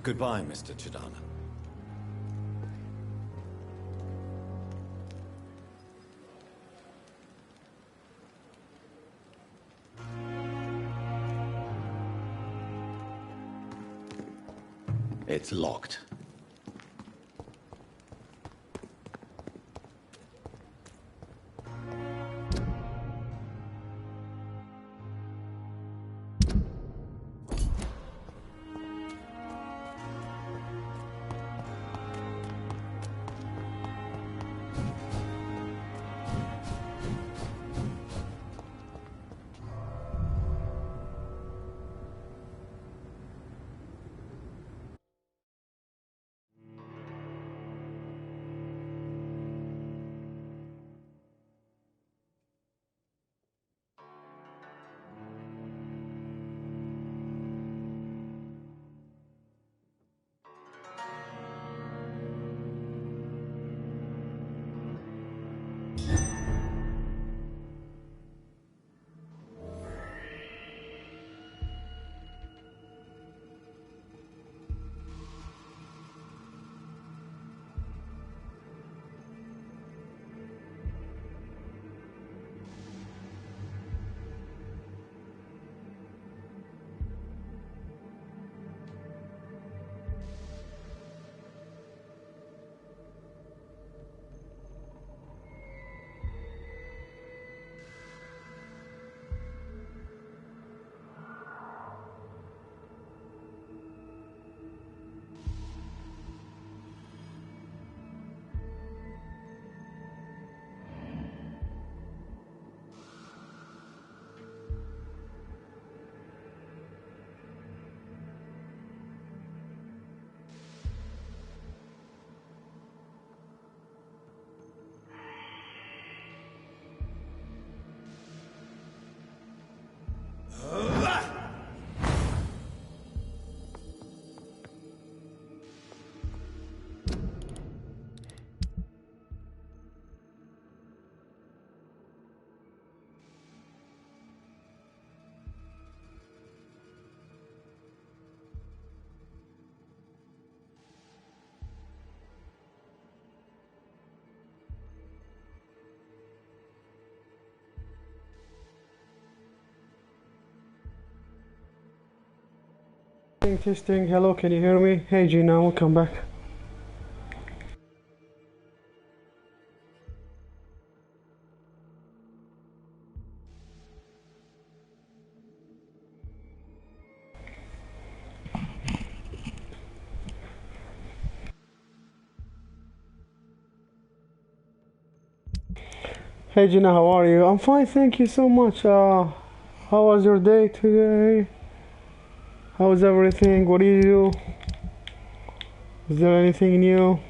Goodbye, Mr. Chidana. It's locked. Testing. Hello, can you hear me? Hey Gina, welcome back. Hey Gina, how are you? I'm fine, thank you so much. How was your day today? How's everything? What do you do? Is there anything new?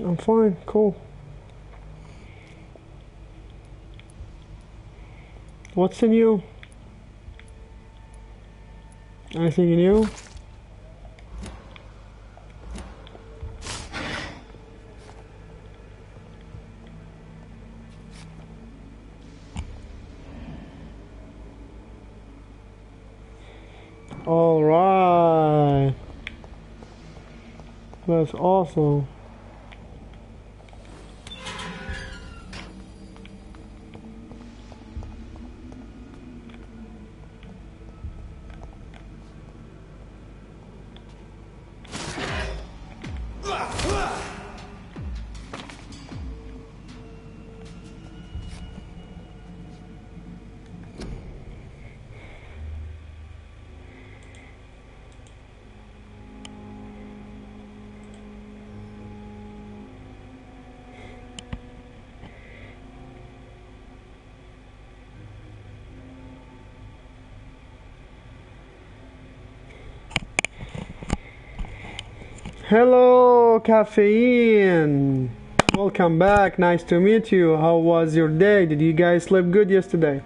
I'm fine, cool. What's new? Anything new? All right. That's awesome. Hello, caffeine. Welcome back. Nice to meet you. How was your day? Did you guys sleep good yesterday?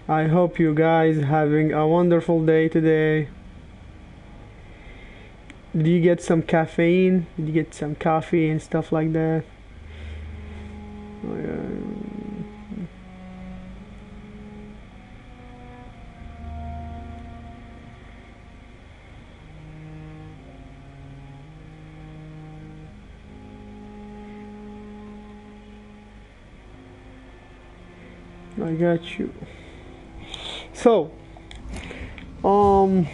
I hope you guys having a wonderful day today. Did you get some caffeine? Did you get some coffee and stuff like that? Oh, yeah. I got you. So, I'm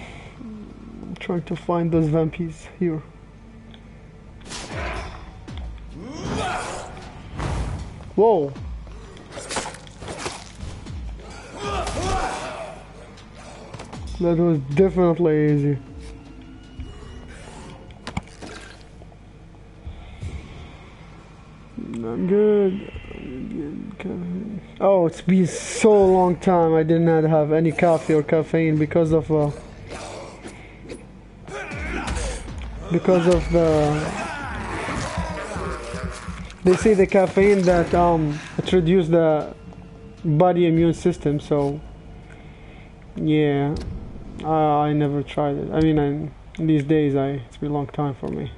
trying to find those vampies here. Whoa. That was definitely easy. I'm good. Oh, it's been so long time I did not have any coffee or caffeine because of the they say the caffeine that it reduces the body immune system. So yeah, I never tried it. I mean, these days it's been a long time for me.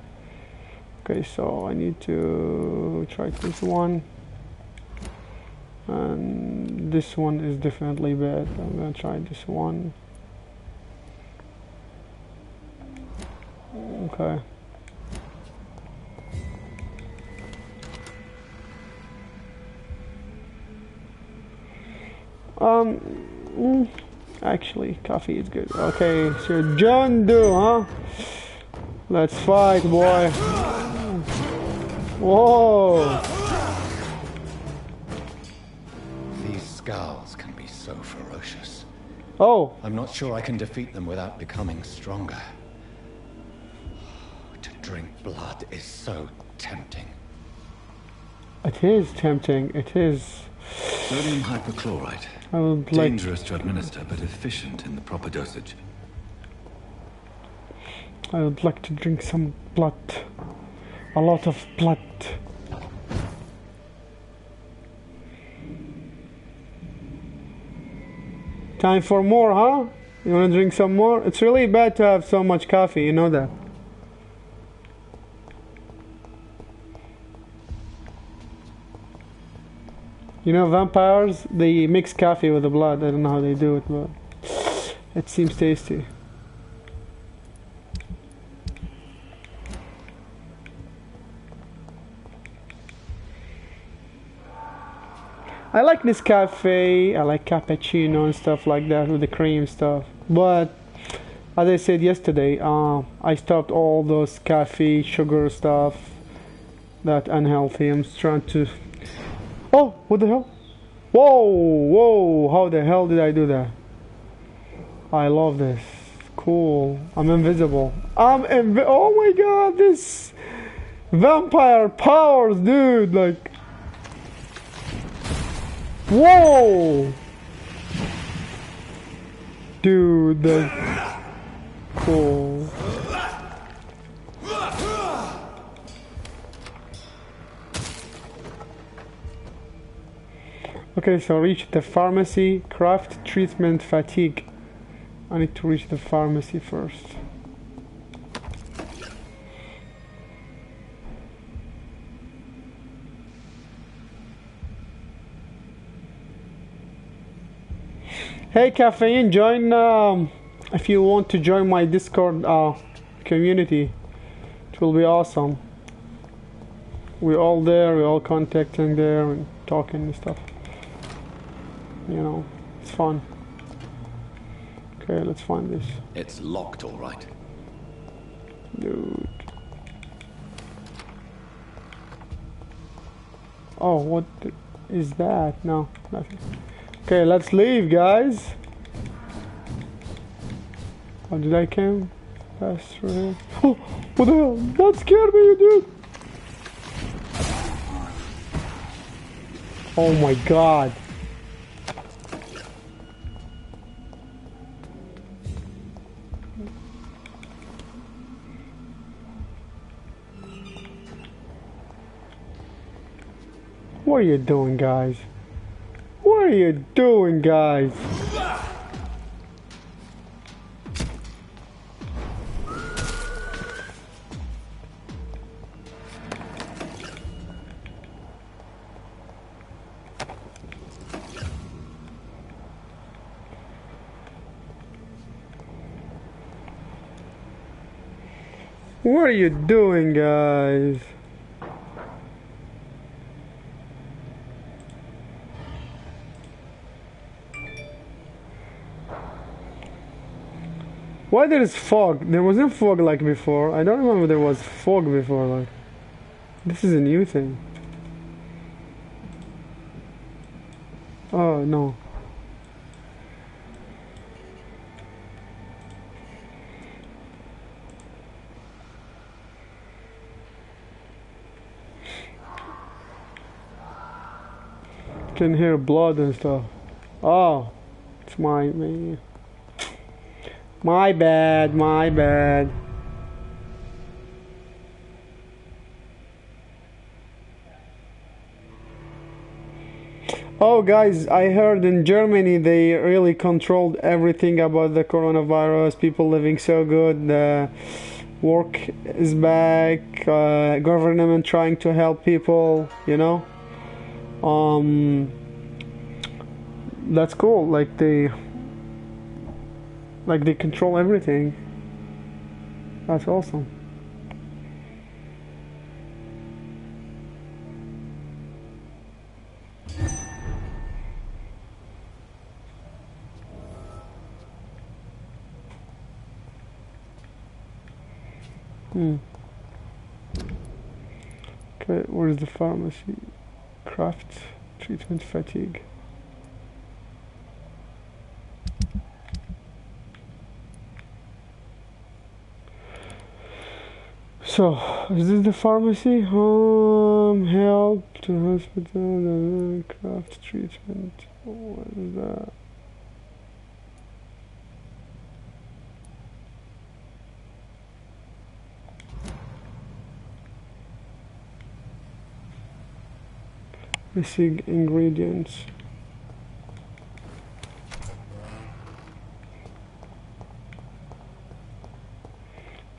Okay, so I need to try this one. And this one is definitely bad. I'm gonna try this one. Okay. Actually, coffee is good. Okay, so John Doe, huh? Let's fight, boy. Whoa. Skulls can be so ferocious. Oh. I'm not sure I can defeat them without becoming stronger. To drink blood is so tempting. It is tempting. It is. Sodium hypochlorite. I would Dangerous to administer, but efficient in the proper dosage. I would like to drink some blood. A lot of blood. Time for more, huh? You wanna drink some more? It's really bad to have so much coffee, you know that. You know, vampires, they mix coffee with the blood. I don't know how they do it, but it seems tasty. I like Nescafe, I like cappuccino and stuff like that with the cream stuff. But as I said yesterday, I stopped all those caffeine, sugar stuff, that unhealthy. I'm trying to. Oh, what the hell? Whoa, whoa! How the hell did I do that? I love this. Cool. I'm invisible. Oh my god! This vampire powers, dude! Like. Whoa! Dude, that's cool. Okay, so reach the pharmacy, craft treatment fatigue. I need to reach the pharmacy first. Hey Caffeine, join if you want to join my Discord community. It will be awesome. We're all there, we're all contacting there and talking and stuff. You know, it's fun. Okay, let's find this. It's locked, all right. Dude. Oh, what is that? No, nothing. Okay, let's leave, guys. Oh, did I come pass through here? Oh, what the hell? That scared me, dude. Oh my god. What are you doing, guys? What are you doing, guys? What are you doing, guys? Why there is fog? There wasn't fog like before. I don't remember there was fog before. Like, this is a new thing. Oh no. Can hear blood and stuff. Oh, it's me. My bad, my bad. Oh guys, I heard in Germany they really controlled everything about the coronavirus. People living so good. The work is back. Government trying to help people, you know. That's cool. Like they control everything. That's awesome. Okay, where's the pharmacy? Craft, treatment, fatigue. So, is this the pharmacy? Help to hospital, craft, treatment. What is that? Missing ingredients.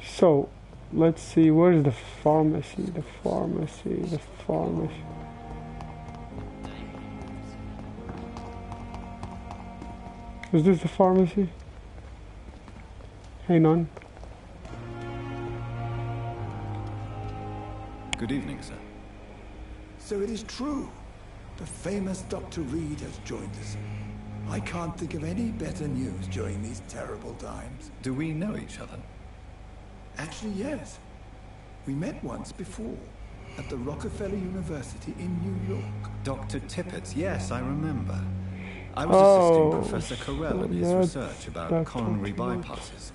So, let's see, where's the pharmacy? The pharmacy. Is this the pharmacy? Hang on. Good evening, sir. So it is true. The famous Dr. Reed has joined us. I can't think of any better news during these terrible times. Do we know each other? Actually, yes. We met once before, at the Rockefeller University in New York. Dr. Tippett, yes, I remember. I was assisting Professor Carell in his research about coronary bypasses.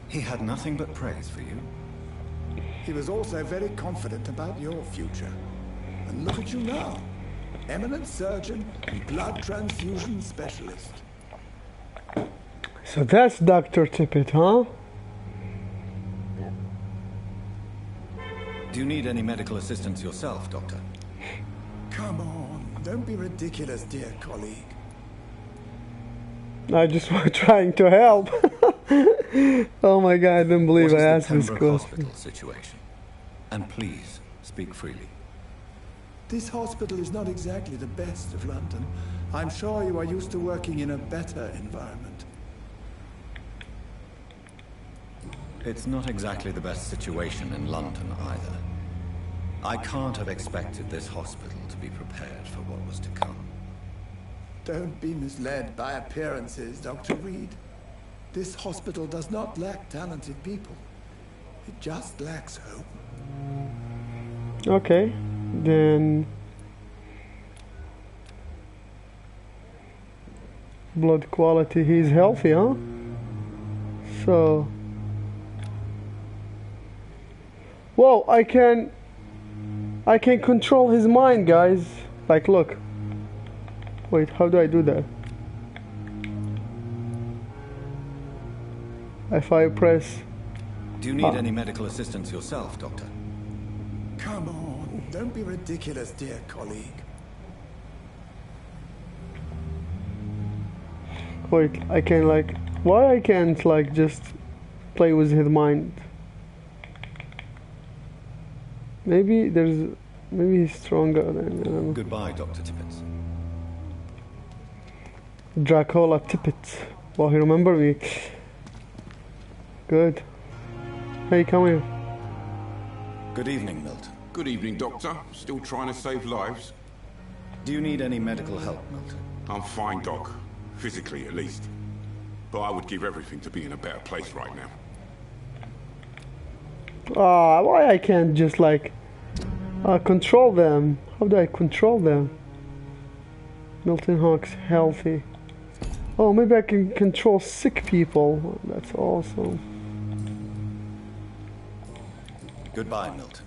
He had nothing but praise for you. He was also very confident about your future. And look at you now. Eminent surgeon and blood transfusion specialist. So that's Dr. Tippett, huh? Do you need any medical assistance yourself, Doctor? Come on, don't be ridiculous, dear colleague. I just was trying to help. Oh my god, I didn't believe I asked this Pembroke question. Hospital situation? And please, speak freely. This hospital is not exactly the best of London. I'm sure you are used to working in a better environment. It's not exactly the best situation in London either. I can't have expected this hospital to be prepared for what was to come. Don't be misled by appearances, Dr. Reed. This hospital does not lack talented people. It just lacks hope. Okay, then blood quality, he's healthy, huh? So, whoa, I can control his mind, guys. Like, look. Wait, how do I do that? If I press... Do you need any medical assistance yourself, Doctor? Come on, don't be ridiculous, dear colleague. Wait, I can like... Why I can't like just play with his mind? Maybe there's... Maybe he's stronger than... I don't know. Goodbye, Dr. Tippett. Dracula Tippett. Well, he remember me. Good. Hey, come here. Good evening, Milton. Good evening, Doctor. Still trying to save lives? Do you need any medical help, Milton? I'm fine, Doc. Physically, at least. But I would give everything to be in a better place right now. Why I can't just like... control them? How do I control them? Milton Hawk's healthy. Oh, maybe I can control sick people. That's awesome. Goodbye, Milton.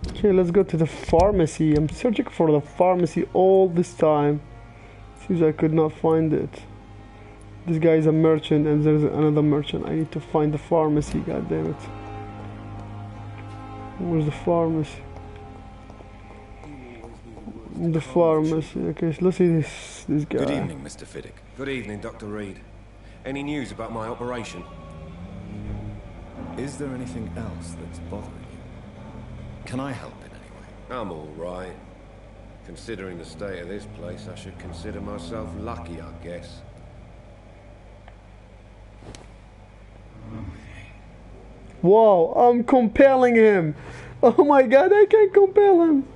Okay, let's go to the pharmacy. I'm searching for the pharmacy all this time. Seems I could not find it. This guy is a merchant and there's another merchant. I need to find the pharmacy, god damn it. Where's the pharmacy? The pharmacy. Okay, so let's see this guy. Good evening, Mr. Fiddick. Good evening, Dr. Reed. Any news about my operation? Is there anything else that's bothering you? Can I help in any way? I'm all right. Considering the state of this place, I should consider myself lucky, I guess. Whoa, I'm compelling him. Oh my god, I can compel him.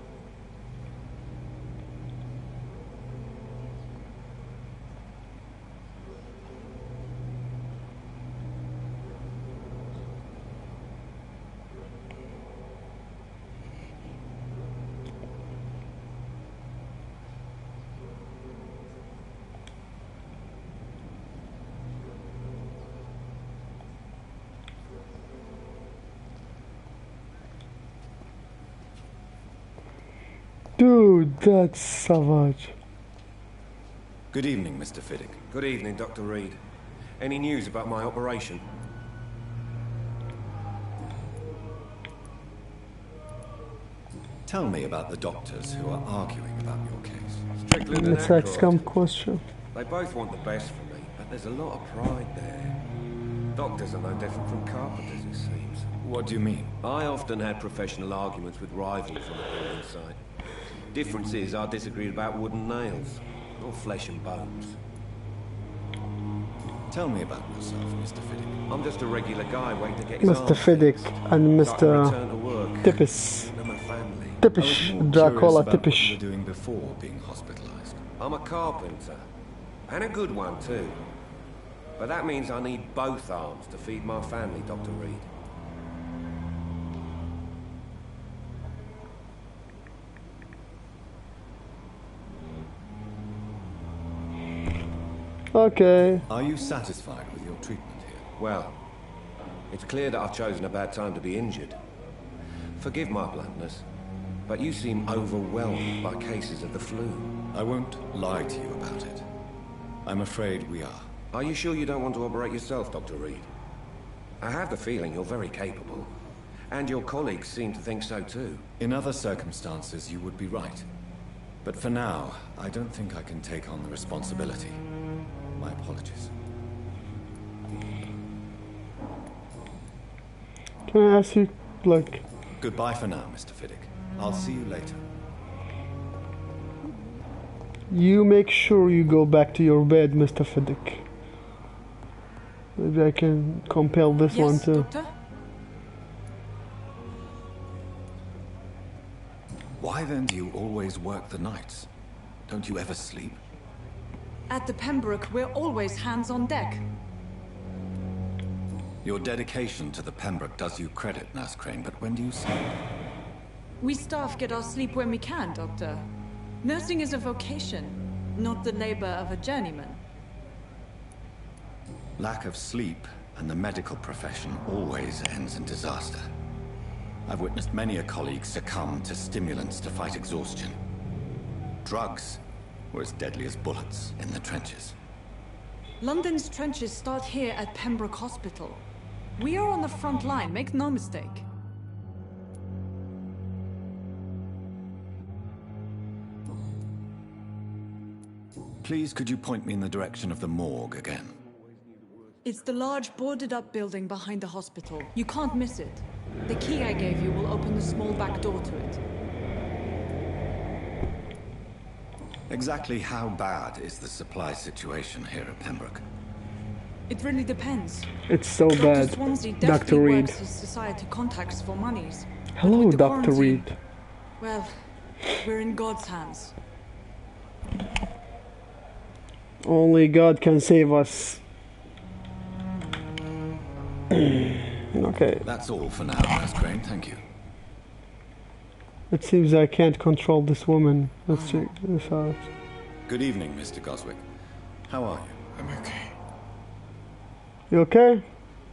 Dude, that's savage. Good evening, Mr. Fiddick. Good evening, Dr. Reed. Any news about my operation? Tell me about the doctors who are arguing about your case. Strickland and It's like Ackroyd. scam question. They both want the best for me, but there's a lot of pride there. Doctors are no different from carpenters, it seems. What do you mean? I often had professional arguments with rivals on the building site. Difference is, I disagreed about wooden nails, or flesh and bones. Tell me about yourself, Mr. Fiddick. I'm just a regular guy waiting to get his Mr. arms Fiddick fixed. and So I can Mr. return to work. Tippis. And my family. Tippish. Dracula What you Tippish. were doing before being hospitalized. I'm a carpenter, and a good one too. But that means I need both arms to feed my family, Dr. Reed. Okay. Are you satisfied with your treatment here? Well, it's clear that I've chosen a bad time to be injured. Forgive my bluntness, but you seem overwhelmed by cases of the flu. I won't lie to you about it. I'm afraid we are. Are you sure you don't want to operate yourself, Dr. Reed? I have the feeling you're very capable, and your colleagues seem to think so too. In other circumstances, you would be right. But for now, I don't think I can take on the responsibility. My apologies. Can I ask you, like... Goodbye for now, Mr. Fiddick. I'll see you later. You make sure you go back to your bed, Mr. Fiddick. Maybe I can compel this one Yes, too. Doctor? Why then do you always work the nights? Don't you ever sleep? At the Pembroke, we're always hands on deck. Your dedication to the Pembroke does you credit, Nurse Crane, but when do you sleep? We staff get our sleep when we can, Doctor. Nursing is a vocation, not the labor of a journeyman. Lack of sleep and the medical profession always ends in disaster. I've witnessed many a colleague succumb to stimulants to fight exhaustion. Drugs were as deadly as bullets in the trenches. London's trenches start here at Pembroke Hospital. We are on the front line, make no mistake. Please, could you point me in the direction of the morgue again? It's the large boarded-up building behind the hospital. You can't miss it. The key I gave you will open the small back door to it. Exactly how bad is the supply situation here at Pembroke? It really depends. It's so Dr. bad, Swansea Dr. definitely Reed. works his society contacts for monies. But Hello, with the Dr. quarantine, Reed. Well, we're in God's hands. Only God can save us. Okay. That's all for now, Nurse Crane, thank you. It seems I can't control this woman. Let's check this out. Good evening, Mr. Goswick. How are you? I'm okay. You okay?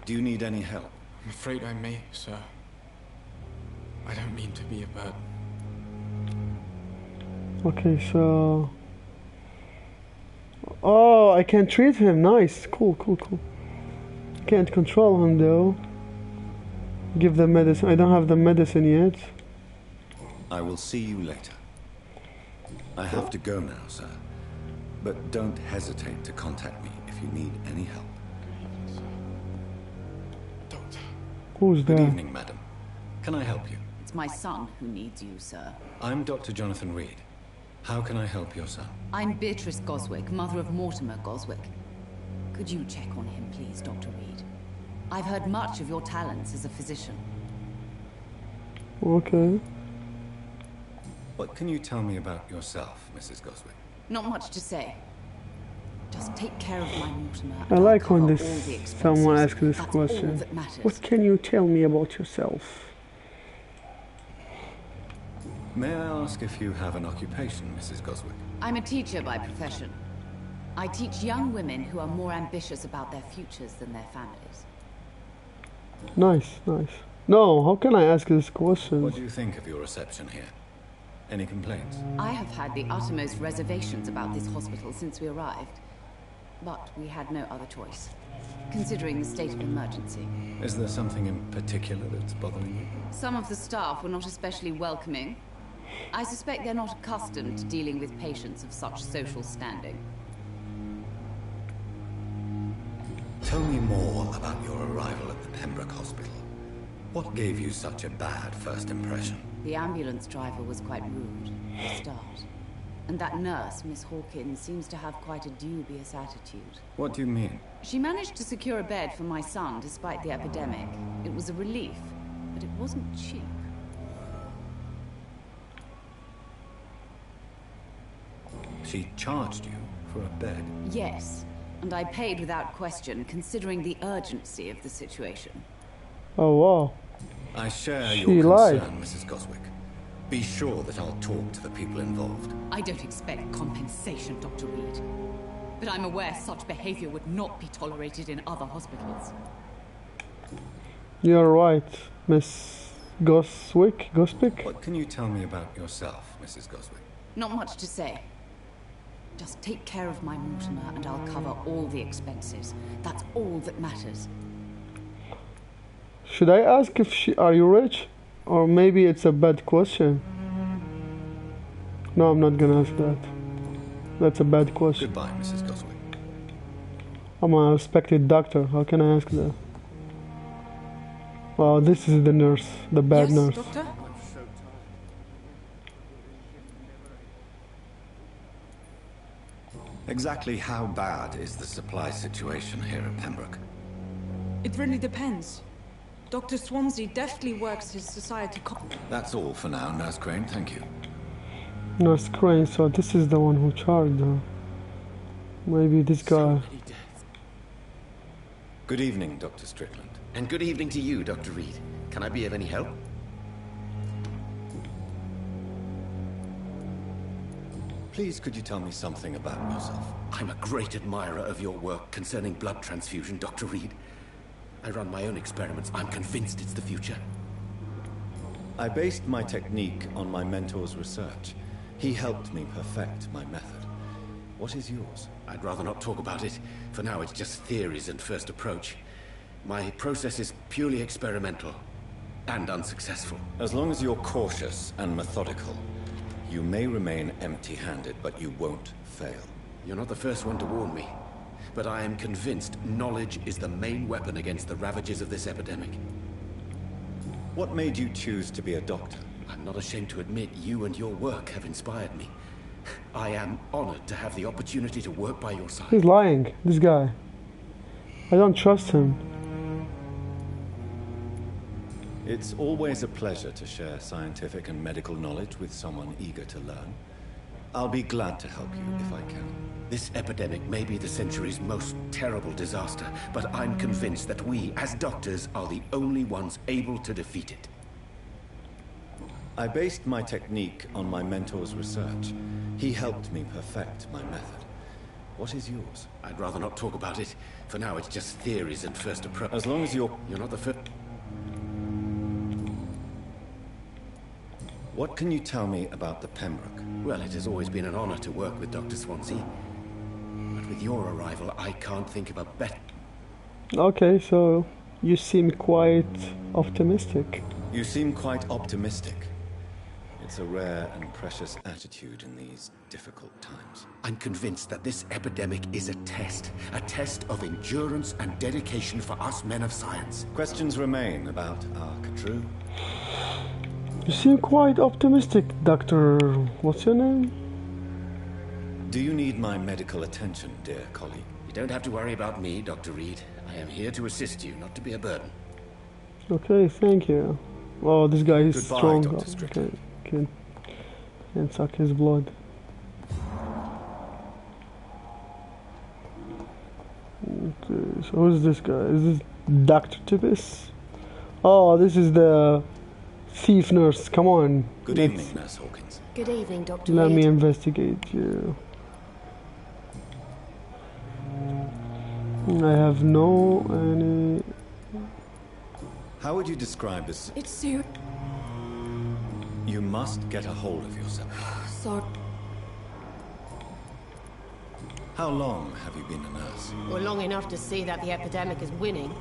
Do you need any help? I'm afraid I may, sir. I don't mean to be a burden. Okay, so... Oh, I can treat him. Nice. Cool. Can't control him, though. Give the medicine. I don't have the medicine yet. I will see you later. I have to go now, sir. But don't hesitate to contact me if you need any help. Doctor. Who's Good there? evening, madam. Can I help you? It's my son who needs you, sir. I'm Dr. Jonathan Reed. How can I help your son? I'm Beatrice Goswick, mother of Mortimer Goswick. Could you check on him, please, Dr. Reed? I've heard much of your talents as a physician. Okay. What can you tell me about yourself, Mrs. Goswick? Not much to say. Just take care of my Mortimer. I and like I'll when cover all the this expenses. someone asks this That's all question. that matters. What can you tell me about yourself? May I ask if you have an occupation, Mrs. Goswick? I'm a teacher by profession. I teach young women who are more ambitious about their futures than their families. Nice. No, how can I ask this question? What do you think of your reception here? Any complaints? I have had the uttermost reservations about this hospital since we arrived. But we had no other choice, considering the state of emergency. Is there something in particular that's bothering you? Some of the staff were not especially welcoming. I suspect they're not accustomed to dealing with patients of such social standing. Tell me more about your arrival at the Pembroke Hospital. What gave you such a bad first impression? The ambulance driver was quite rude, for a start. And that nurse, Miss Hawkins, seems to have quite a dubious attitude. What do you mean? She managed to secure a bed for my son despite the epidemic. It was a relief, but it wasn't cheap. She charged you for a bed? Yes, and I paid without question, considering the urgency of the situation. Oh wow. I share She your lied. concern, Mrs. Goswick. Be sure that I'll talk to the people involved. I don't expect compensation, Dr. Reed. But I'm aware such behavior would not be tolerated in other hospitals. You're right, Miss Goswick. What can you tell me about yourself, Mrs. Goswick? Not much to say. Just take care of my Mortimer and I'll cover all the expenses. That's all that matters. Should I ask if are you rich? Or maybe it's a bad question. No, I'm not gonna ask that. That's a bad question. Goodbye, Mrs. Goswick. I'm a respected doctor. How can I ask that? Oh, this is the nurse, the bad Yes, nurse. Doctor? Exactly how bad is the supply situation here at Pembroke? It really depends. Dr. Swansea deftly works his society That's all for now, Nurse Crane, thank you. Nurse Crane, so this is the one who charged her. Maybe this guy. Good evening, Dr. Strickland. And good evening to you, Dr. Reed. Can I be of any help? Please, could you tell me something about yourself? I'm a great admirer of your work concerning blood transfusion, Dr. Reed. I run my own experiments. I'm convinced it's the future. I based my technique on my mentor's research. He helped me perfect my method. What is yours? I'd rather not talk about it. For now, it's just theories and first approach. My process is purely experimental and unsuccessful. As long as you're cautious and methodical, you may remain empty-handed, but you won't fail. You're not the first one to warn me, but I am convinced knowledge is the main weapon against the ravages of this epidemic. What made you choose to be a doctor? I'm not ashamed to admit you and your work have inspired me. I am honored to have the opportunity to work by your side. He's lying, this guy. I don't trust him. It's always a pleasure to share scientific and medical knowledge with someone eager to learn. I'll be glad to help you if I can. This epidemic may be the century's most terrible disaster, but I'm convinced that we, as doctors, are the only ones able to defeat it. I based my technique on my mentor's research. He helped me perfect my method. What is yours? I'd rather not talk about it. For now, it's just theories and first approach. As long as you're not the first. What can you tell me about the Pembroke? Well, it has always been an honor to work with Dr. Swansea. But with your arrival, I can't think of a better... Okay, so you seem quite optimistic. You seem quite optimistic. It's a rare and precious attitude in these difficult times. I'm convinced that this epidemic is a test of endurance and dedication for us men of science. Questions remain about our Katru? You seem quite optimistic, Doctor... What's your name? Do you need my medical attention, dear colleague? You don't have to worry about me, Dr. Reed. I am here to assist you, not to be a burden. Okay, thank you. Oh, this guy is Goodbye, strong. Dr. Strickland. Okay, can suck his blood. Okay, so who's this guy? Is this Dr. Tibbis? Oh, this is the thief nurse. Come on. Good evening, Nurse Hawkins. Good evening, Dr. Let Reed. me investigate you. I have no any... How would you describe this? It's Sue. You must get a hold of yourself. Sorry. How long have you been a nurse? Well, long enough to see that the epidemic is winning.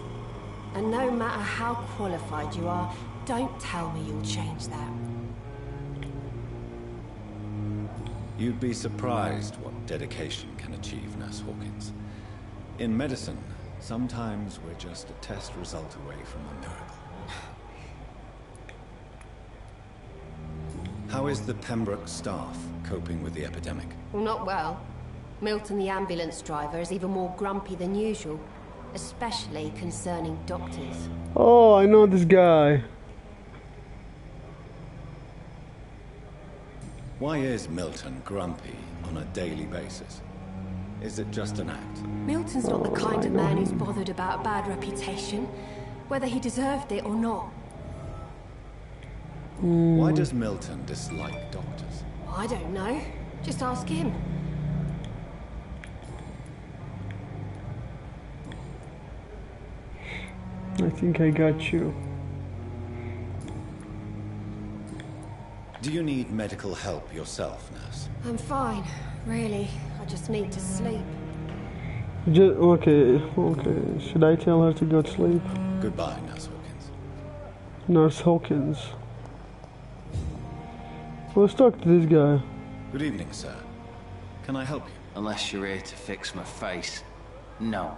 And no matter how qualified you are, don't tell me you'll change that. You'd be surprised what dedication can achieve, Nurse Hawkins. In medicine, sometimes we're just a test result away from a miracle. How is the Pembroke staff coping with the epidemic? Well, not well. Milton, the ambulance driver, is even more grumpy than usual, especially concerning doctors. Oh, I know this guy. Why is Milton grumpy on a daily basis? Is it just an act? Milton's not the kind of man who's bothered about a bad reputation, whether he deserved it or not. Why does Milton dislike doctors? I don't know. Just ask him. I think I got you. Do you need medical help yourself, nurse? I'm fine, really. I just need to sleep. Okay. Should I tell her to go to sleep? Goodbye, Nurse Hawkins. Nurse Hawkins. Let's talk to this guy. Good evening, sir. Can I help you? Unless you're here to fix my face. No.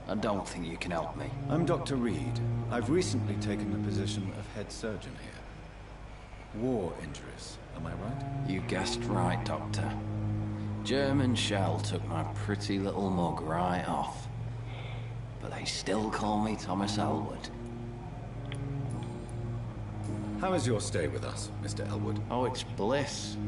I don't think you can help me. I'm Dr. Reed. I've recently taken the position of head surgeon here. War injuries, am I right? You guessed right, Doctor. German shell took my pretty little mug right off. But they still call me Thomas Elwood. How is your stay with us, Mr. Elwood? Oh, it's bliss.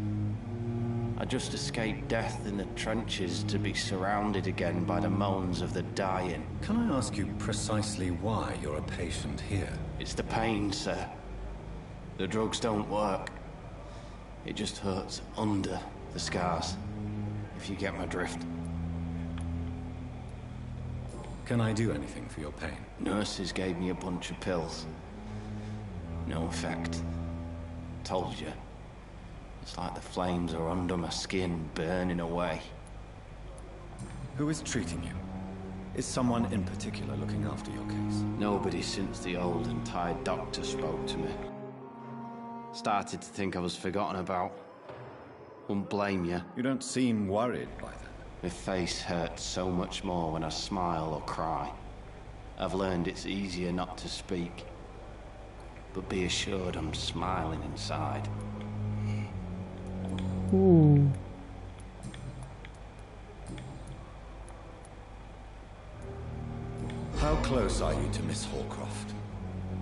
I just escaped death in the trenches to be surrounded again by the moans of the dying. Can I ask you precisely why you're a patient here? It's the pain, sir. The drugs don't work. It just hurts under the scars, if you get my drift. Can I do anything for your pain? Nurses gave me a bunch of pills. No effect. Told you. It's like the flames are under my skin, burning away. Who is treating you? Is someone in particular looking after your case? Nobody since the old and tired doctor spoke to me. Started to think I was forgotten about. Wouldn't blame you. You don't seem worried by that. My face hurts so much more when I smile or cry. I've learned it's easier not to speak. But be assured I'm smiling inside. Ooh. How close are you to Miss Hallcroft?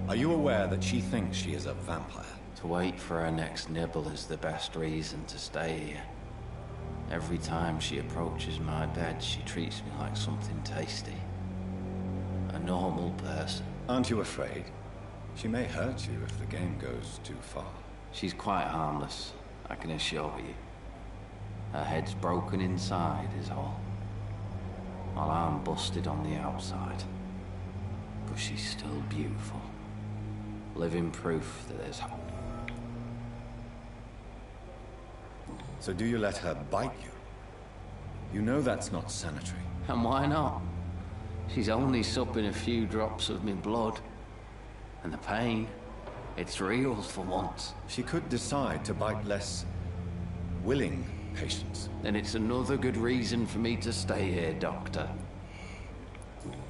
Are you aware that she thinks she is a vampire? To wait for her next nibble is the best reason to stay here. Every time she approaches my bed, she treats me like something tasty. A normal person. Aren't you afraid? She may hurt you if the game goes too far. She's quite harmless, I can assure you. Her head's broken inside is all. While I'm busted on the outside. But she's still beautiful. Living proof that there's hope. So do you let her bite you? You know that's not sanitary. And why not? She's only supping a few drops of my blood. And the pain, it's real for once. She could decide to bite less willing patients. Then it's another good reason for me to stay here, Doctor.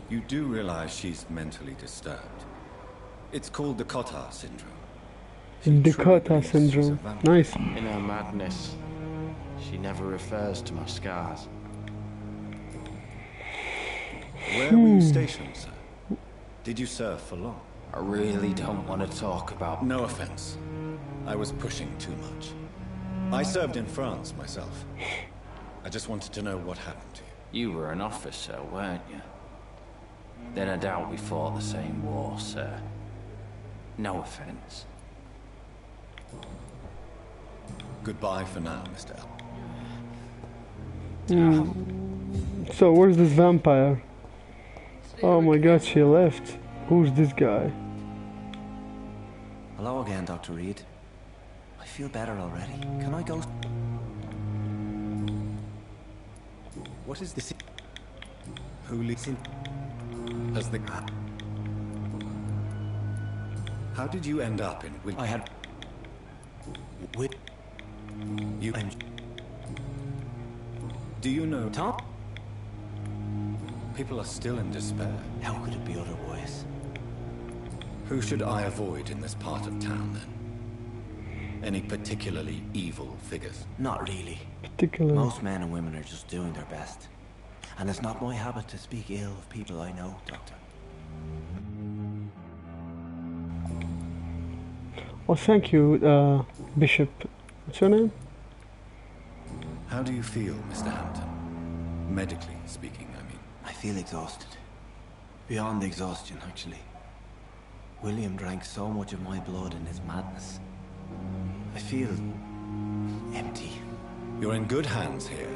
You do realize she's mentally disturbed. It's called the Cotard syndrome. The Cotard syndrome. Nice. In her madness, she never refers to my scars. Where were you stationed, sir? Did you serve for long? I really don't want to talk about... No offense. I was pushing too much. I served in France myself. I just wanted to know what happened to you. You were an officer, weren't you? Then I doubt we fought the same war, sir. No offense. Goodbye for now, Mr. L. So where's this vampire? Oh my god, she left. Who's this guy? Hello again, Dr. Reed. I feel better already. Can I go? What is this? Who leads in? As the... How did you end up in Will? I had... With... You and... Do you know... Tom? People are still in despair. How could it be otherwise? Who should I avoid in this part of town, then? Any particularly evil figures? Not really. Particularly. Most men and women are just doing their best. And it's not my habit to speak ill of people I know, Doctor. Well, thank you, Bishop. What's your name? How do you feel, Mr. Hampton? Medically speaking, I mean. I feel exhausted. Beyond exhaustion, actually. William drank so much of my blood in his madness. I feel... empty. You're in good hands here.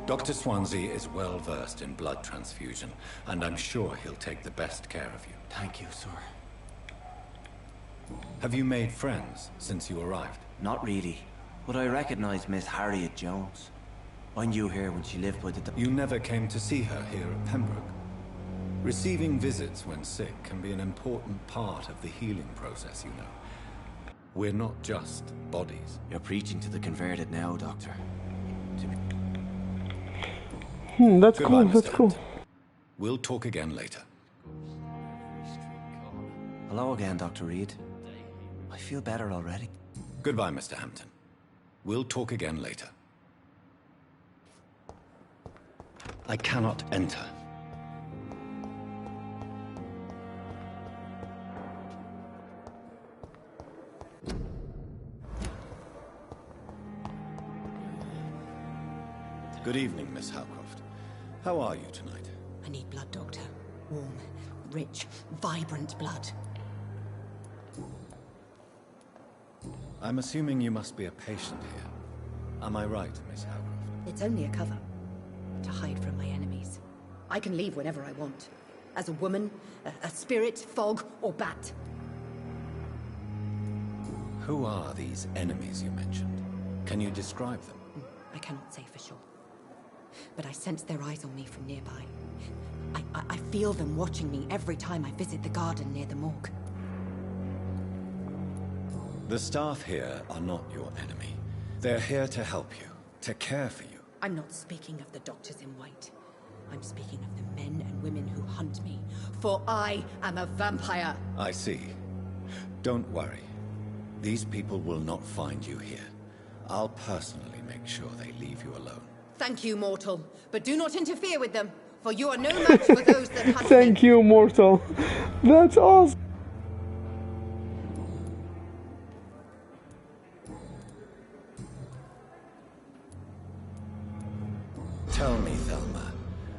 Dr. Swansea is well versed in blood transfusion, and I'm sure he'll take the best care of you. Thank you, sir. Have you made friends since you arrived? Not really, but I recognize Miss Harriet Jones. I knew her when she lived by the... You never came to see her here at Pembroke. Receiving visits when sick can be an important part of the healing process, you know. We're not just bodies. You're preaching to the converted now, Doctor. That's Goodbye, cool, that's Mr. cool. Hampton. We'll talk again later. Hello again, Dr. Reed. I feel better already. Goodbye, Mr. Hampton. We'll talk again later. I cannot enter. Good evening, Miss Howcroft. How are you tonight? I need blood, Doctor. Warm, rich, vibrant blood. I'm assuming you must be a patient here. Am I right, Miss Howcroft? It's only a cover. To hide from my enemies. I can leave whenever I want. As a woman, a spirit, fog, or bat. Who are these enemies you mentioned? Can you describe them? I cannot say for sure. but I sense their eyes on me from nearby. I feel them watching me every time I visit the garden near the morgue. The staff here are not your enemy. They're here to help you, to care for you. I'm not speaking of the doctors in white. I'm speaking of the men and women who hunt me, for I am a vampire. I see. Don't worry. These people will not find you here. I'll personally make sure they leave you alone. Thank you, mortal, but do not interfere with them, for you are no match for those that hunt Thank you, mortal. That's awesome. Tell me, Thelma,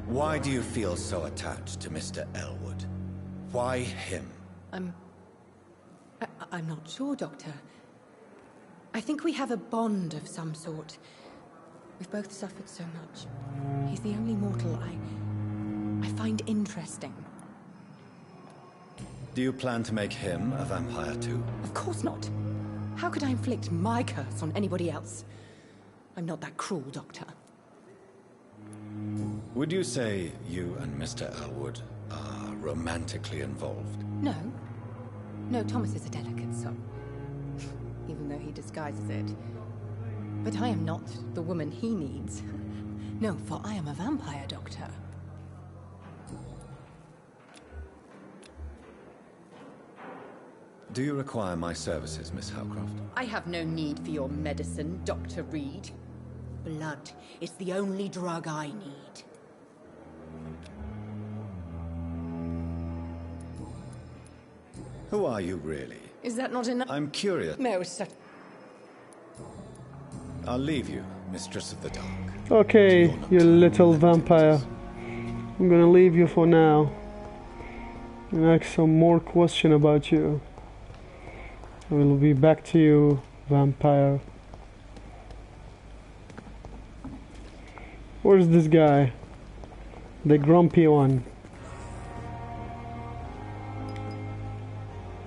why do you feel so attached to Mr. Elwood? Why him? I'm not sure, Doctor. I think we have a bond of some sort. We've both suffered so much. He's the only mortal I find interesting. Do you plan to make him a vampire too? Of course not. How could I inflict my curse on anybody else? I'm not that cruel, Doctor. Would you say you and Mr. Elwood are romantically involved? No. No, Thomas is a delicate soul. Even though he disguises it. But I am not the woman he needs. No, for I am a vampire, Doctor. Do you require my services, Miss Howcroft? I have no need for your medicine, Dr. Reed. Blood is the only drug I need. Who are you really? Is that not enough? I'm curious. No, sir. I'll leave you, Mistress of the Dark. Okay, you little vampire. I'm gonna leave you for now. And ask some more question about you. I will be back to you, vampire. Where's this guy? The grumpy one.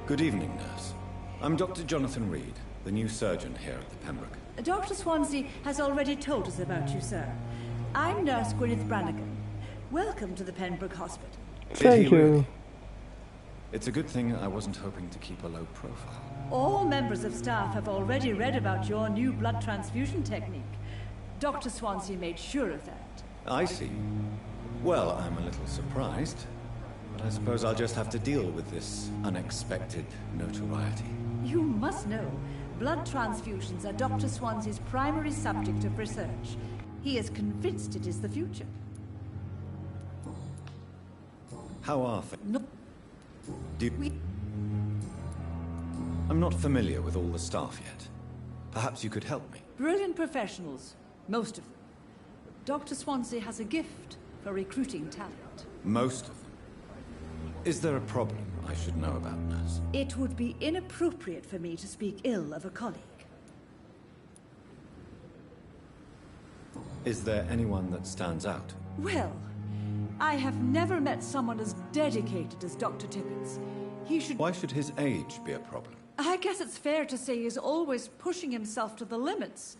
Good evening, nurse. I'm Dr. Jonathan Reed, the new surgeon here at the Pembroke. Dr. Swansea has already told us about you, sir. I'm Nurse Gwyneth Brannigan. Welcome to the Pembroke Hospital. Thank you. Really? It's a good thing I wasn't hoping to keep a low profile. All members of staff have already read about your new blood transfusion technique. Dr. Swansea made sure of that. I see. Well, I'm a little surprised, but I suppose I'll just have to deal with this unexpected notoriety. You must know, blood transfusions are Dr. Swansea's primary subject of research. He is convinced it is the future. How are things? No. I'm not familiar with all the staff yet. Perhaps you could help me. Brilliant professionals, most of them. Dr. Swansea has a gift for recruiting talent. Most of them? Is there a problem I should know about, nurse? It would be inappropriate for me to speak ill of a colleague. Is there anyone that stands out? Well, I have never met someone as dedicated as Dr. Tippins. He should... Why should his age be a problem? I guess it's fair to say he's always pushing himself to the limits.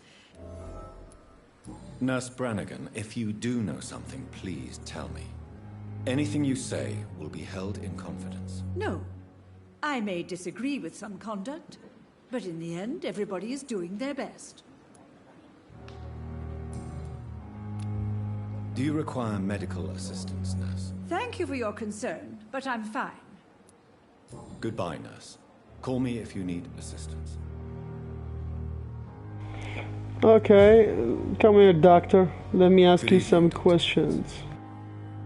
Nurse Brannigan, if you do know something, please tell me. Anything you say will be held in confidence. No. I may disagree with some conduct, but in the end, everybody is doing their best. Do you require medical assistance, nurse? Thank you for your concern, but I'm fine. Goodbye, nurse. Call me if you need assistance. Okay, come here, doctor. Let me ask you some questions.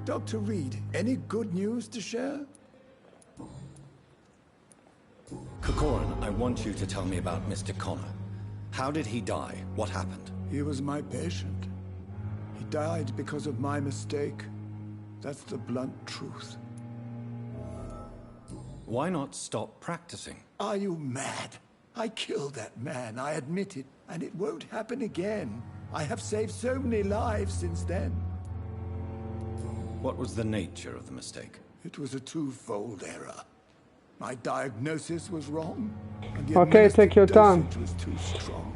Dr. Reed, any good news to share? Corcoran, I want you to tell me about Mr. Connor. How did he die? What happened? He was my patient. He died because of my mistake. That's the blunt truth. Why not stop practicing? Are you mad? I killed that man, I admit it, and it won't happen again. I have saved so many lives since then. What was the nature of the mistake? It was a twofold error. My diagnosis was wrong, and the Okay, take your time. dosage was too strong.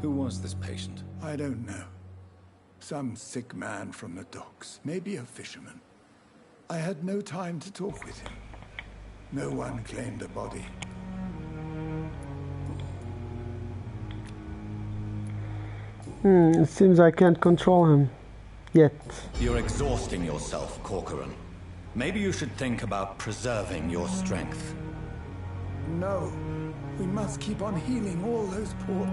Who was this patient? I don't know. Some sick man from the docks, maybe a fisherman. I had no time to talk with him. No one claimed a body. It seems I can't control him. Yet. You're exhausting yourself, Corcoran. Maybe you should think about preserving your strength. No. We must keep on healing all those poor...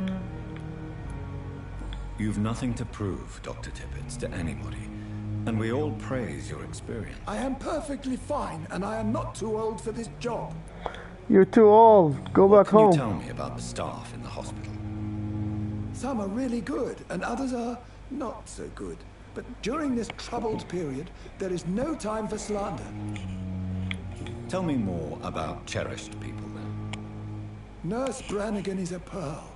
You've nothing to prove, Dr. Tippett, to anybody. And we all praise your experience. I am perfectly fine, and I am not too old for this job. You're too old. Go back home. What can you tell me about the staff in the hospital? Some are really good, and others are not so good. But during this troubled period, there is no time for slander. Tell me more about cherished people, then. Nurse Brannigan is a pearl.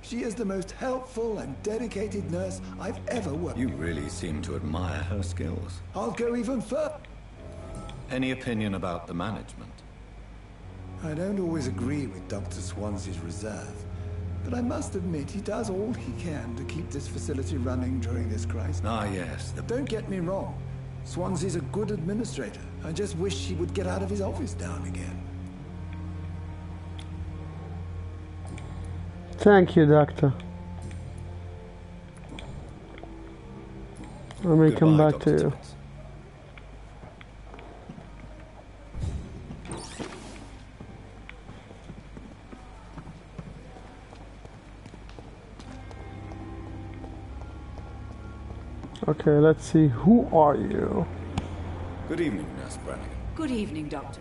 She is the most helpful and dedicated nurse I've ever worked with. You really seem to admire her skills. I'll go even further. Any opinion about the management? I don't always agree with Dr. Swansea's reserve, but I must admit he does all he can to keep this facility running during this crisis. Ah, yes. Don't get me wrong. Swansea's a good administrator. I just wish he would get out of his office now and again. Thank you, Doctor. I may come back to you. Okay, let's see. Who are you? Good evening, Nurse Brannigan. Good evening, Doctor.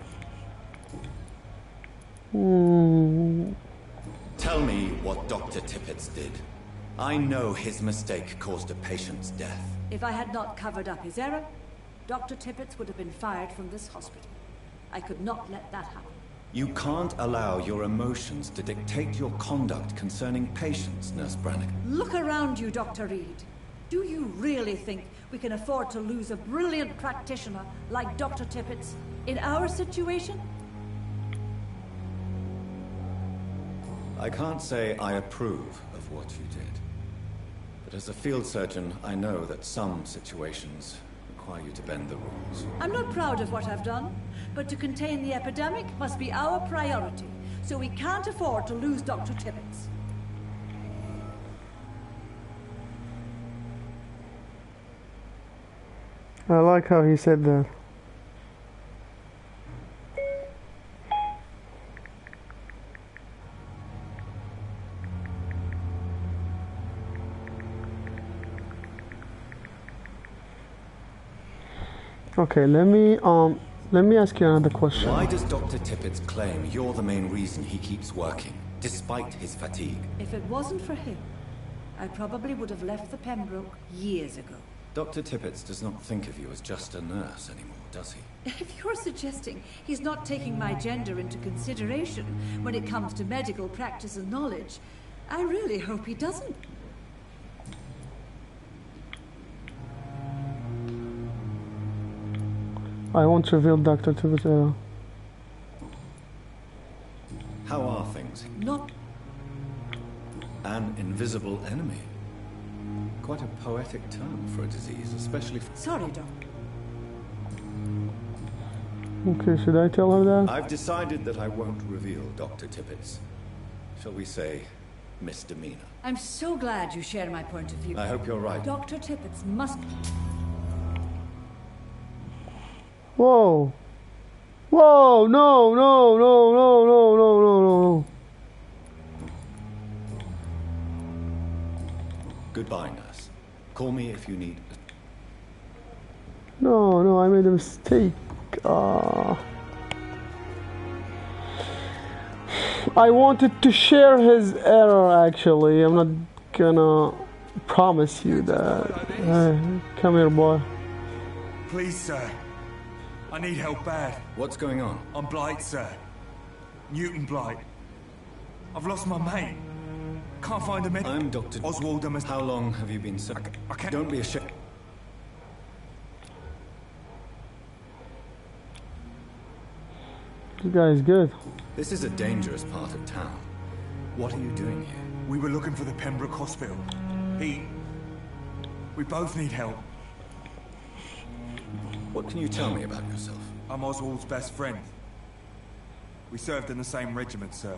Tell me what Dr. Tippett did. I know his mistake caused a patient's death. If I had not covered up his error, Dr. Tippett would have been fired from this hospital. I could not let that happen. You can't allow your emotions to dictate your conduct concerning patients, Nurse Brannigan. Look around you, Dr. Reed. Do you really think we can afford to lose a brilliant practitioner like Dr. Tippett in our situation? I can't say I approve of what you did. But as a field surgeon, I know that some situations require you to bend the rules. I'm not proud of what I've done, but to contain the epidemic must be our priority, so we can't afford to lose Dr. Tippett. I like how he said that. Okay, let me ask you another question. Why does Dr. Tippett claim you're the main reason he keeps working, despite his fatigue? If it wasn't for him, I probably would have left the Pembroke years ago. Dr. Tippett does not think of you as just a nurse anymore, does he? If you're suggesting he's not taking my gender into consideration when it comes to medical practice and knowledge, I really hope he doesn't. I won't reveal Dr. Tippett. How are things? Not... An invisible enemy. Quite a poetic term for a disease, especially for... Sorry, Doc. Okay, should I tell her that? I've decided that I won't reveal Dr. Tippett's, shall we say, misdemeanor. I'm so glad you share my point of view. I hope you're right. Dr. Tippett must... Whoa! Whoa! No! No! No! No! No! No! No! No! Goodbye, nurse. Call me if you need... No! No! I made a mistake. I wanted to share his error, actually. I'm not gonna promise you that. Come here, boy. Please, sir. I need help bad. What's going on? I'm Blight, sir. Newton Blight. I've lost my mate. Can't find him. I'm Dr. Oswald. How long have you been sick? I can't... Don't be ashamed. This guy is good. This is a dangerous part of town. What are you doing here? We were looking for the Pembroke Hospital. We both need help. What can you tell me about yourself? I'm Oswald's best friend. We served in the same regiment, sir.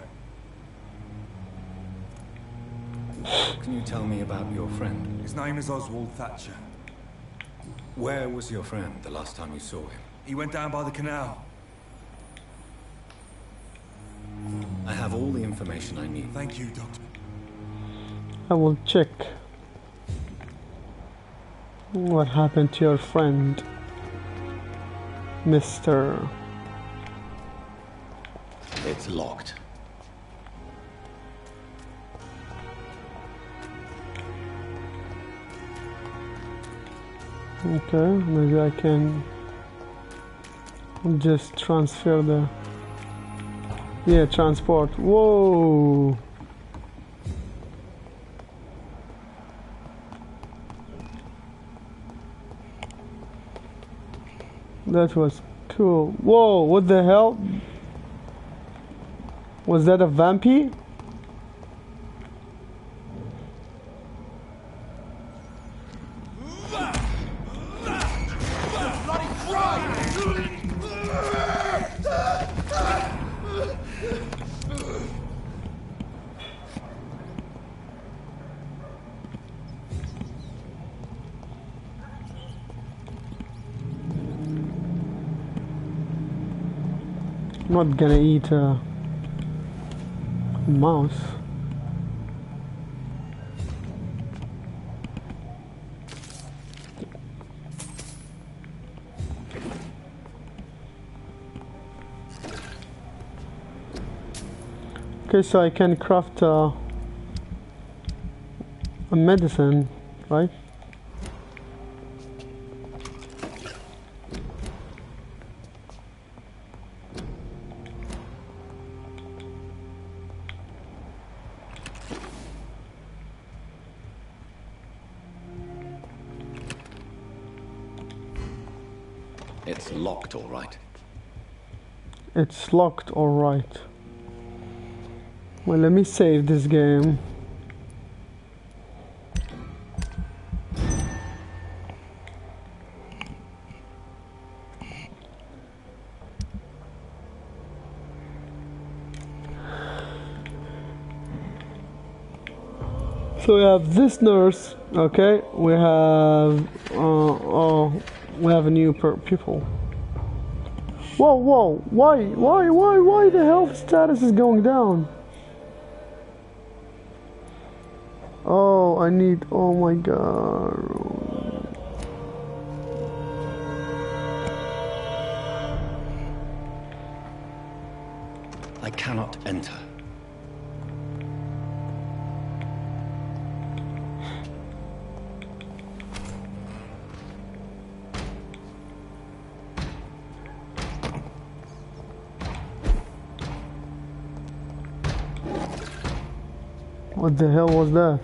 What can you tell me about your friend? His name is Oswald Thatcher. Where was your friend the last time you saw him? He went down by the canal. I have all the information I need. Thank you, Doctor. I will check what happened to your friend, Mr. It's locked. Okay, maybe I can just transfer the... Yeah, transport. Whoa! That was cool. Whoa, what the hell? Was that a VAMPY? Not gonna eat a mouse. Okay, so I can craft a medicine, right? It's locked, all right. It's locked, all right. Well, let me save this game. So we have this nurse, okay. We have we have a new people. Whoa, whoa! Why the health status is going down? Oh, I need. Oh my god. I cannot enter. What the hell was that?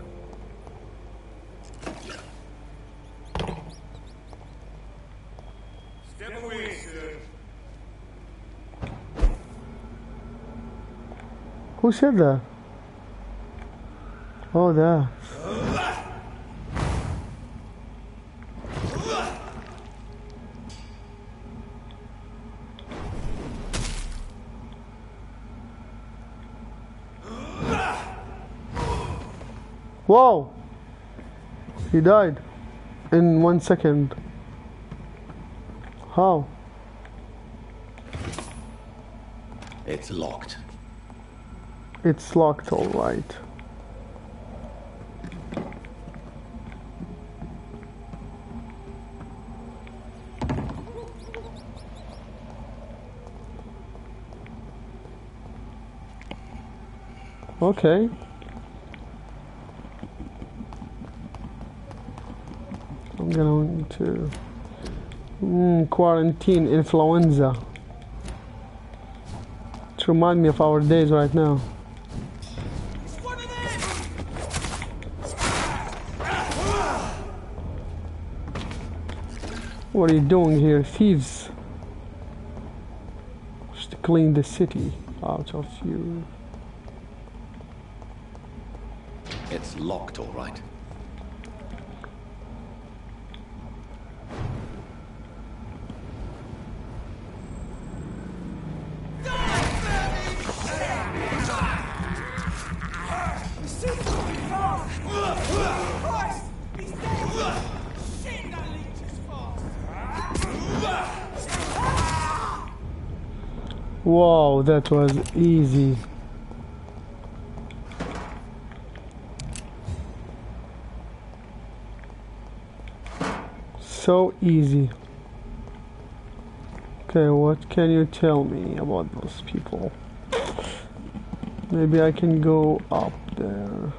Step away, sir. Who said that? Oh, that. Whoa! He died in 1 second. How? It's locked. It's locked, all right. Okay. I'm going to quarantine influenza. To remind me of our days right now. What are you doing here, thieves? Just to clean the city out of you. It's locked, all right. Wow, that was easy. So easy. Okay, what can you tell me about those people? Maybe I can go up there.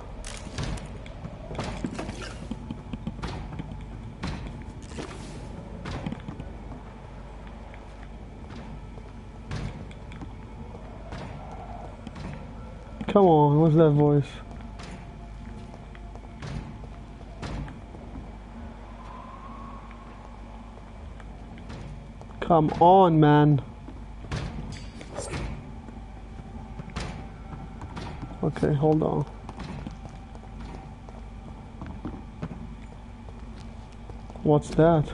Come on, what's that voice? Come on, man. Okay, hold on. What's that?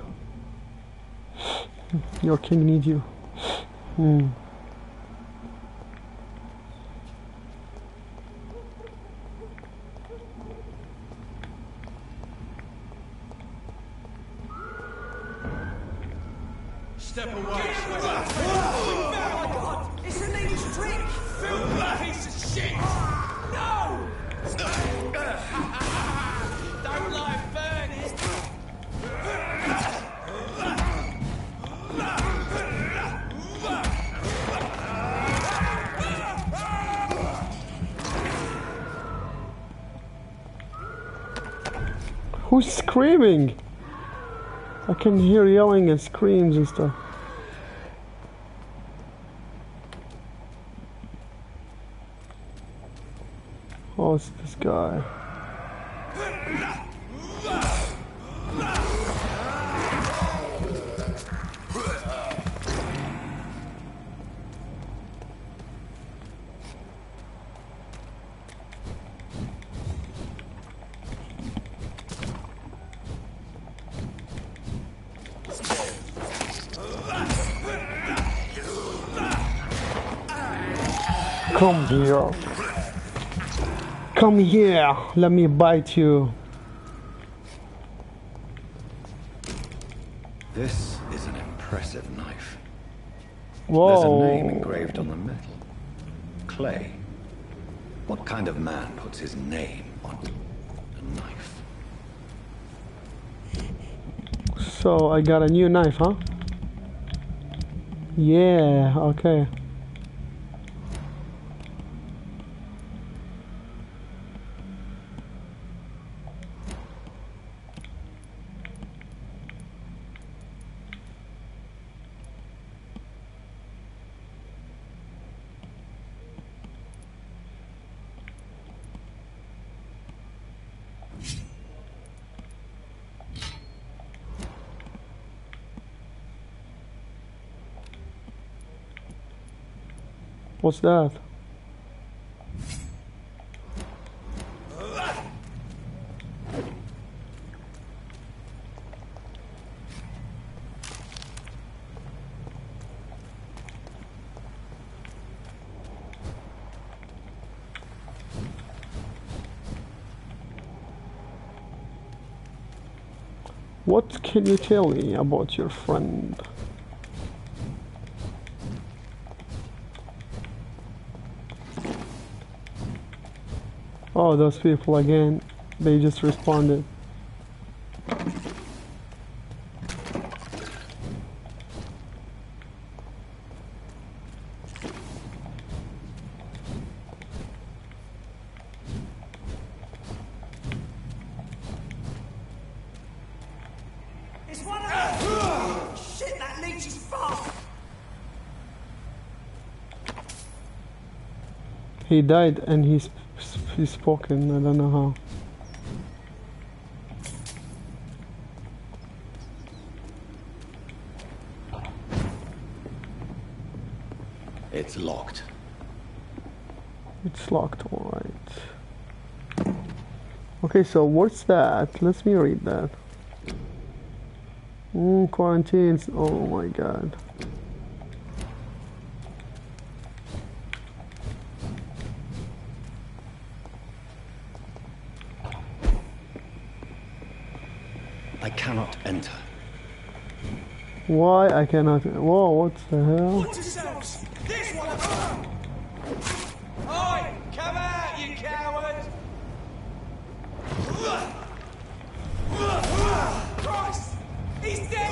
Your king needs you. Step away. Oh my God! It's a neat trick! Filthy piece of shit! No! Don't lie, burn it! Who's screaming? I can hear yelling and screams and stuff. Oh, it's this guy. Come here. Come here. Let me bite you. This is an impressive knife. Whoa. There's a name engraved on the metal. Clay. What kind of man puts his name on a knife? So I got a new knife, huh? Yeah, okay. What's that? What can you tell me about your friend? Oh, those people again, they just responded. It's one of them! Shit, that leech is fast! He died and he's spoken, I don't know how. It's locked. It's locked, alright. Okay, so what's that? Let me read that. Quarantines. Oh my god. I cannot enter. Why I cannot? Whoa, what the hell? Watch yourselves! This one! Oi! Come out, you coward! Christ! He's dead!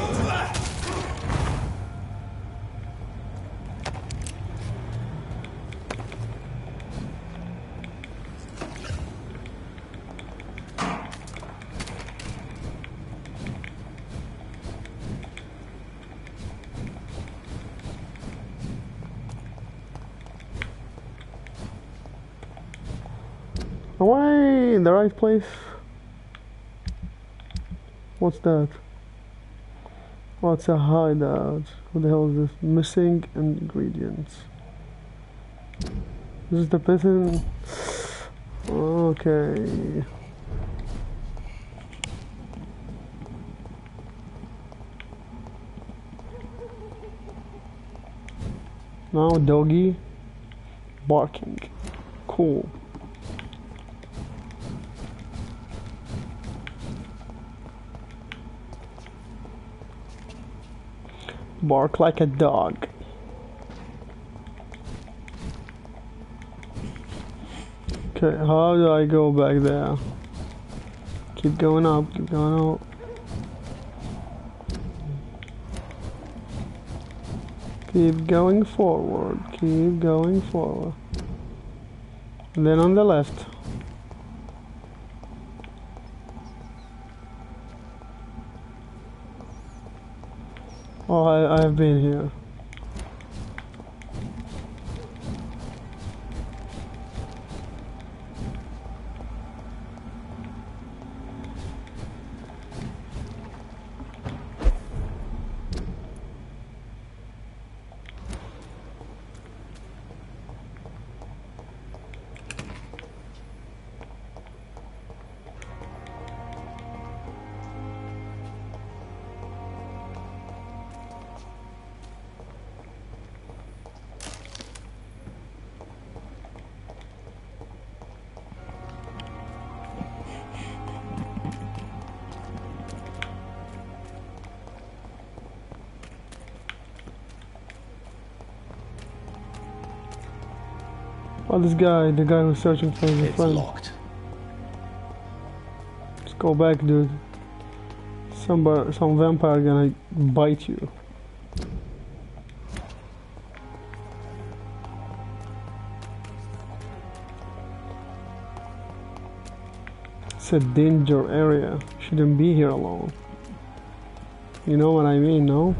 Am I in the right place? What's that? What's a hideout? What the hell is this? Missing ingredients. This is the person. Okay. Now doggy barking. Cool. Bark like a dog. Okay, how do I go back there? Keep going up, keep going up. Keep going forward, keep going forward. And then on the left. Oh, I've been here. Oh, this guy, the guy who's searching for his friend. It's locked. Let's go back, dude. Some vampire gonna bite you. It's a danger area. Shouldn't be here alone. You know what I mean, no?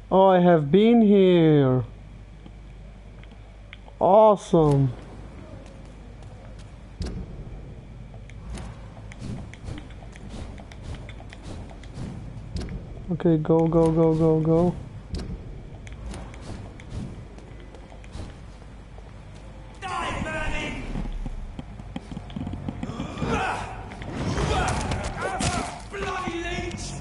Oh, I have been here. Awesome. Okay, go, go, go, go, go. Die, burning! Bloody leech!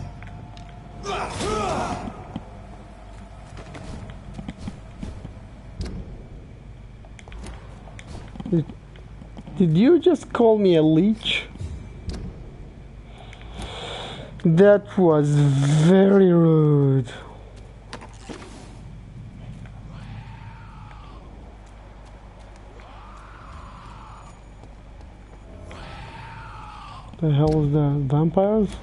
Did you just call me a leech? That was very rude. The hell is that? Vampires?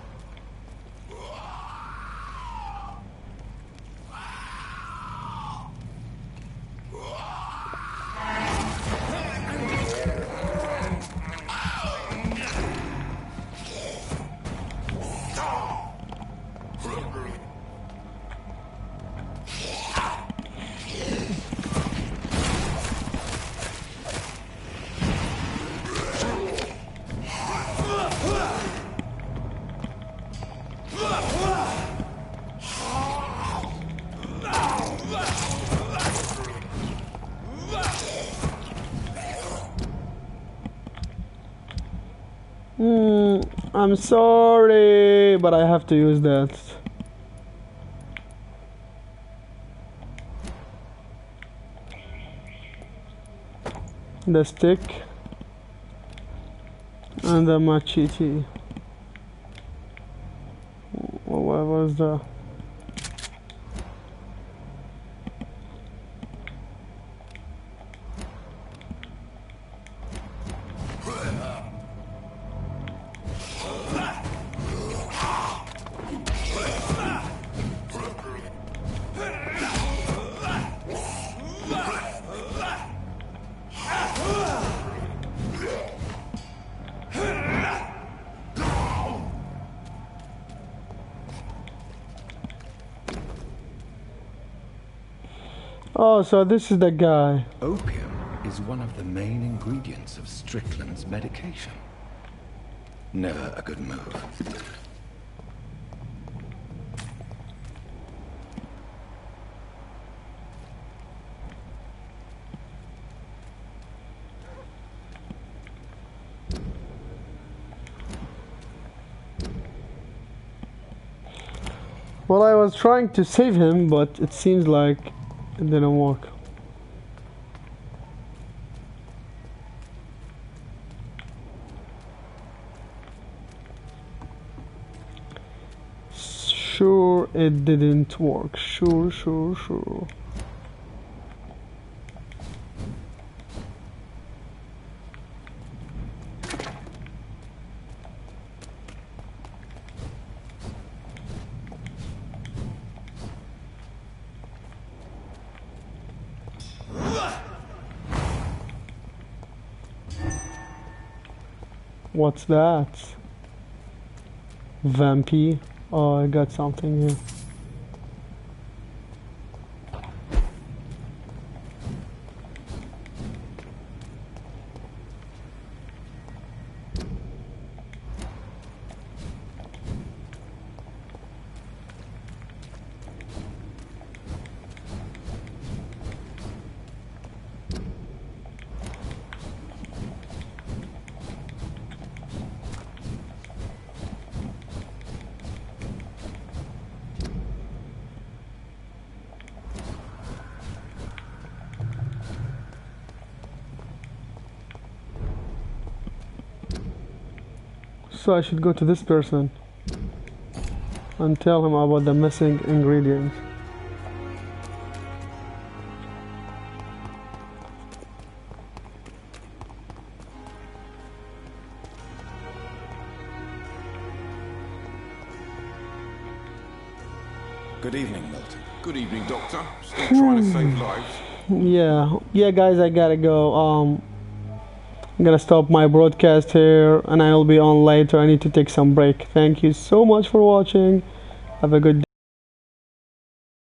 I'm sorry, but I have to use that. The stick and the machete. What was the... Oh, so this is the guy. Opium is one of the main ingredients of Strickland's medication. Never a good move. Well, I was trying to save him, but it seems like it didn't work. Sure, it didn't work. Sure. What's that? VAMPY? Oh, I got something here. So I should go to this person and tell him about the missing ingredients. Good evening, Milton. Good evening, Doctor. Still trying to save lives? Yeah, guys, I gotta go. I'm gonna stop my broadcast here and I'll be on later. I need to take some break. Thank you so much for watching. Have a good day.